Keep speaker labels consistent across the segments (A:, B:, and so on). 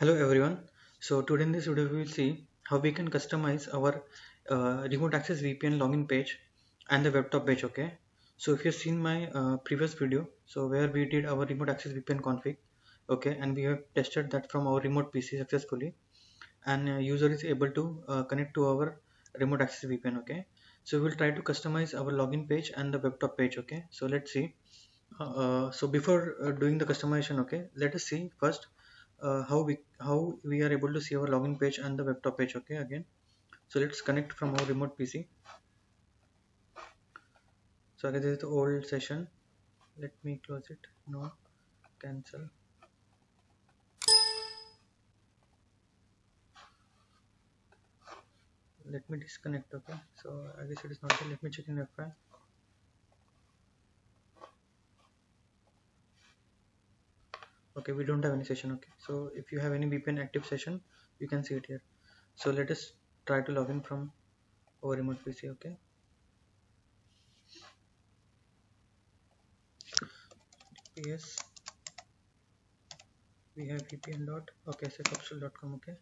A: Hello everyone. So today in this video we will see how we can customize our remote access VPN login page and the web top page. Okay. So if you've seen my previous video, so where we did our remote access VPN config, okay, and we have tested that from our remote PC successfully, and user is able to connect to our remote access VPN. Okay. So we'll try to customize our login page and the web top page. Okay. So let's see. So before doing the customization, okay, let us see first how we are able to see our login page and the web top page. Okay, again, so let's connect from our remote PC. So again, this is the old session. Let me close it. No, cancel. Let me disconnect. Okay, so I guess it is not there. Let me check in Wi-Fi. Okay, we don't have any session. Okay, so if you have any VPN active session, you can see it here. So let us try to log in from our remote PC. Okay, yes, we have VPN dot okay setupstal.com. Okay,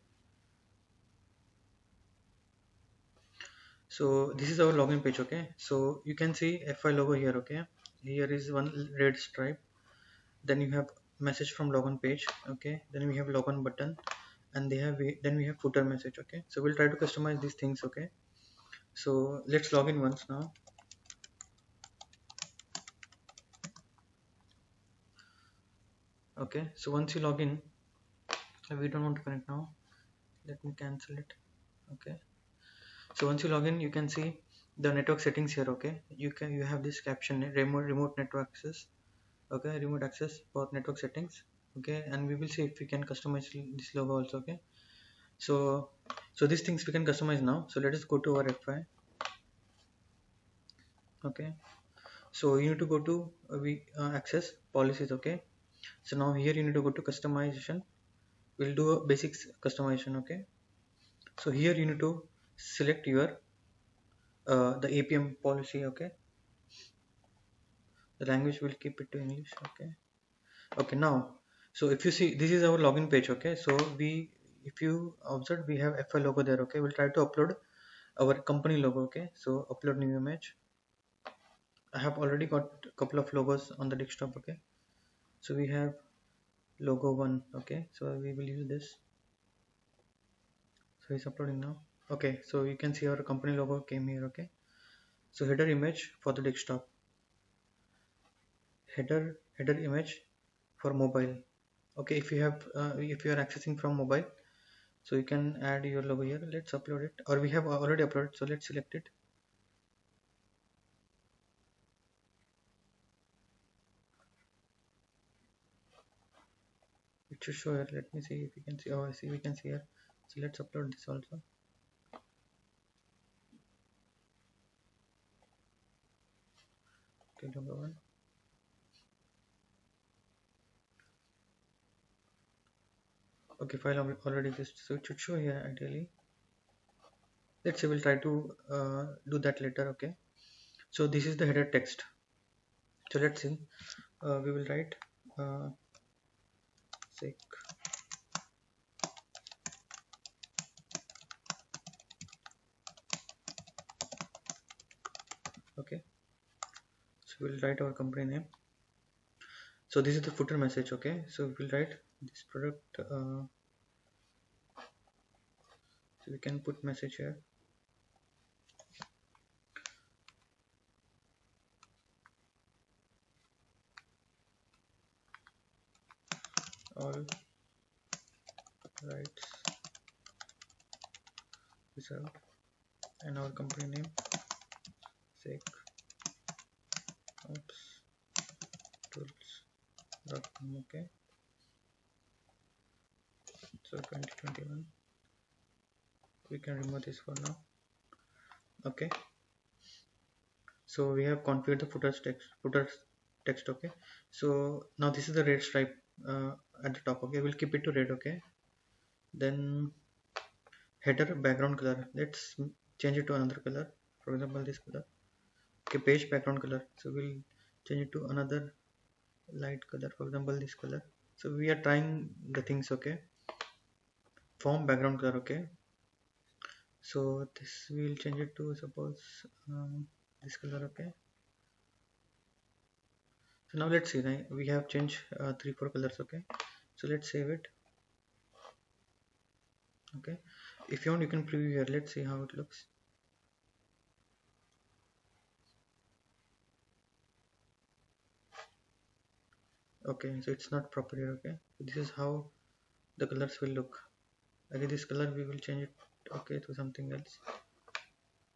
A: so this is our login page. Okay, so you can see F5 logo here. Okay, here is one red stripe, then you have message from login page. Okay, then we have login button, and then we have footer message. Okay, so we'll try to customize these things. Okay, so let's log in once now. Okay, so once you log in, we don't want to connect now, let me cancel it. Okay, so once you log in, you can see the network settings here. Okay, you have this caption, remote network access. Okay, remote access for network settings. Okay, and we will see if we can customize this logo also. Okay, so these things we can customize now. So let us go to our F5. Okay, so you need to go to we access policies. Okay, so now here you need to go to customization. We'll do a basics customization. Okay, so here you need to select your the APM policy. Okay, the language will keep it to English. Okay, okay, now so if you see, this is our login page. Okay, so if you observe, we have FI logo there. Okay, we'll try to upload our company logo. Okay, so upload new image. I have already got a couple of logos on the desktop. Okay, so we have logo one. Okay, so we will use this. So it's uploading now. Okay, so you can see our company logo came here. Okay, so header image for the desktop, header image for mobile. Okay, if you are accessing from mobile, so you can add your logo here. Let's upload it, or we have already uploaded, so let's select it. It should show here. Let me see if we can see. Oh, I see, we can see here. So let's upload this also. Okay, logo one. Okay, file already exists, so it should show here ideally. Let's say we'll try to do that later. Okay, so this is the header text. So let's see, we will write sec. Okay, so we'll write our company name. So this is the footer message. Okay, so we'll write this product, so we can put message here. All rights reserved, and our company name sec ops tools.com. Okay, so 2021, we can remove this for now. Okay, so we have configured the footer text. Okay, so now this is the red stripe at the top. Okay, we'll keep it to red. Okay, then header background color, let's change it to another color, for example this color. Okay, page background color, so we'll change it to another light color, for example this color. So we are trying the things. Okay, form background color. Okay, so this we'll change it to suppose this color. Okay, so now let's see, right? We have changed 3-4 colors. Okay, so let's save it. Okay, if you want, you can preview here. Let's see how it looks. Okay, so it's not proper here. Okay, so this is how the colors will look. Okay, this color we will change it, okay, to something else.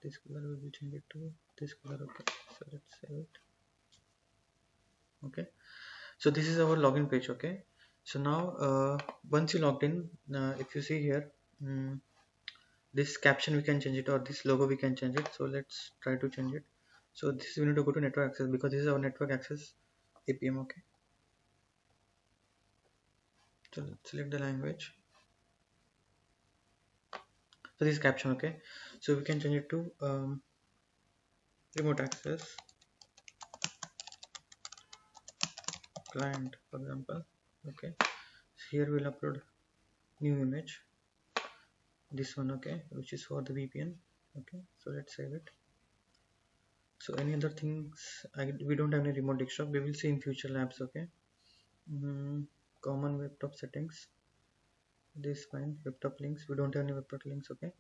A: This color we will change it to this color. Okay, so let's save it. Okay, so this is our login page. Okay, so now once you logged in, if you see here, this caption we can change it, or this logo we can change it. So let's try to change it. So this we need to go to network access, because this is our network access APM. Okay, so let's select the language. So this is caption. Okay, so we can change it to remote access client, for example. Okay, so here we'll upload new image, this one. Okay, which is for the VPN. Okay, so let's save it. So any other things, we don't have any remote desktop, we will see in future labs. Okay, common webtop settings, this fine. Webtop links, we don't have any webtop links. Okay,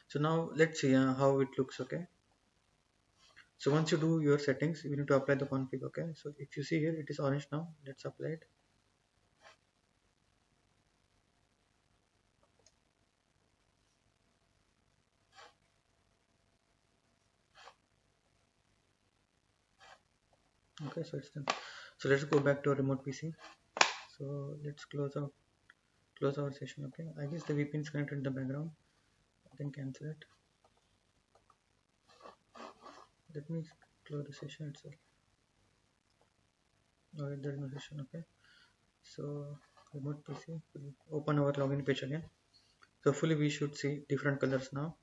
A: so now let's see how it looks. Okay, so once you do your settings, you need to apply the config. Okay, so if you see here, it is orange now. Let's apply it. Okay, so it's done. So let's go back to our remote PC. So let's close our session. Okay, I guess the VPN is connected in the background. I can cancel it. Let me close the session itself. Alright, there is no session. Okay, so remote PC, open our login page again. So hopefully we should see different colors now,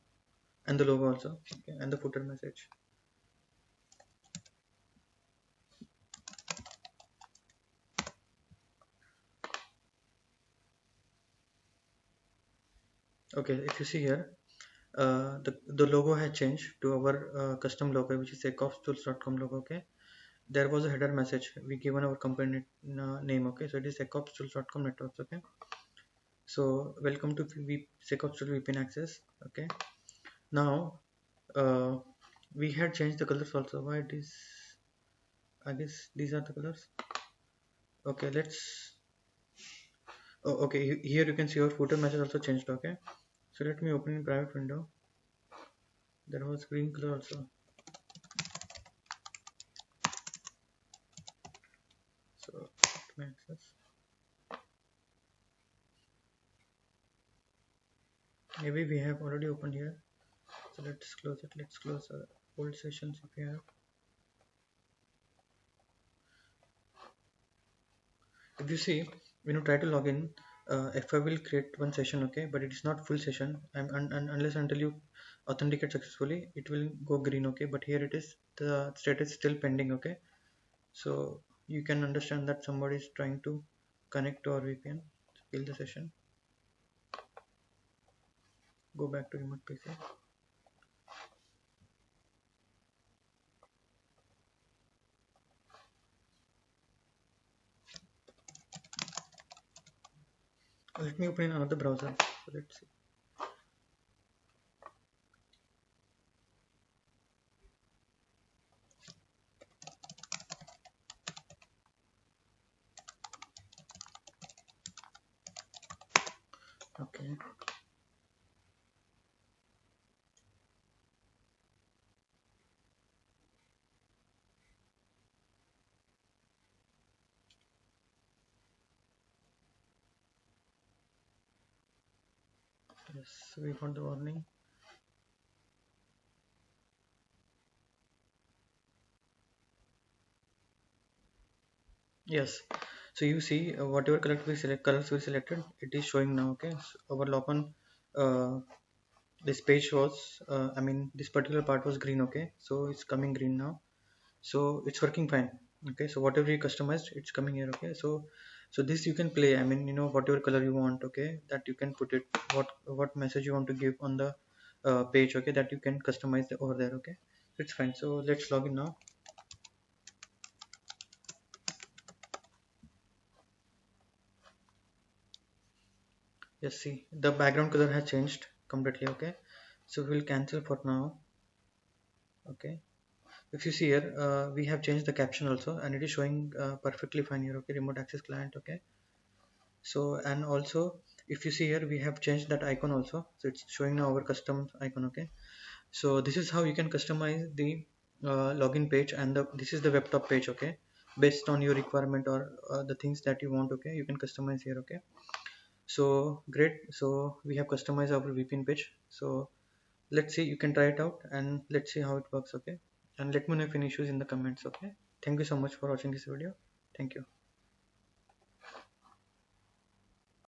A: and the logo also. Okay, and the footer message. Okay, if you see here, the logo has changed to our custom logo, which is secopstools.com logo. Okay, there was a header message we given our company name. Okay, so it is secopstools.com networks. Okay, so welcome to SecOps VPN access. Okay, now we had changed the colors also. Why it is, I guess these are the colors. Okay, let's, oh, okay, here you can see our footer message also changed. Okay, so let me open in private window. There was green color also. So let me access. Maybe we have already opened here. So let's close it. Let's close old sessions if we have. If you see, when you try to log in, F5 will create one session. Okay, but it is not full session. Unless until you authenticate successfully, it will go green. Okay, but here it is, the status still pending. Okay, so you can understand that somebody is trying to connect to our VPN. Kill the session. Go back to remote PC. Let me open in another browser. So let's see. Okay. Yes, we got the warning. Yes, so you see whatever colors we selected, it is showing now. Okay, so our logon, this page was, I mean this particular part was green. Okay, so it's coming green now, so it's working fine. Okay, so whatever you customized, it's coming here. Okay, so So this you can play, I mean, whatever color you want, okay, that you can put it, what message you want to give on the page, okay, that you can customize over there, okay. It's fine. So let's log in now. Yes, see, the background color has changed completely, okay. So we'll cancel for now, okay. If you see here, we have changed the caption also, and it is showing perfectly fine here, okay. Remote access client, okay. So, and also if you see here, we have changed that icon also, so it's showing now our custom icon, okay. So this is how you can customize the login page, and this is the web top page, okay, based on your requirement or the things that you want, okay, you can customize here, okay. So great, so we have customized our VPN page. So let's see, you can try it out and let's see how it works, okay. And let me know if any issues in the comments, okay. Thank you so much for watching this video. Thank you.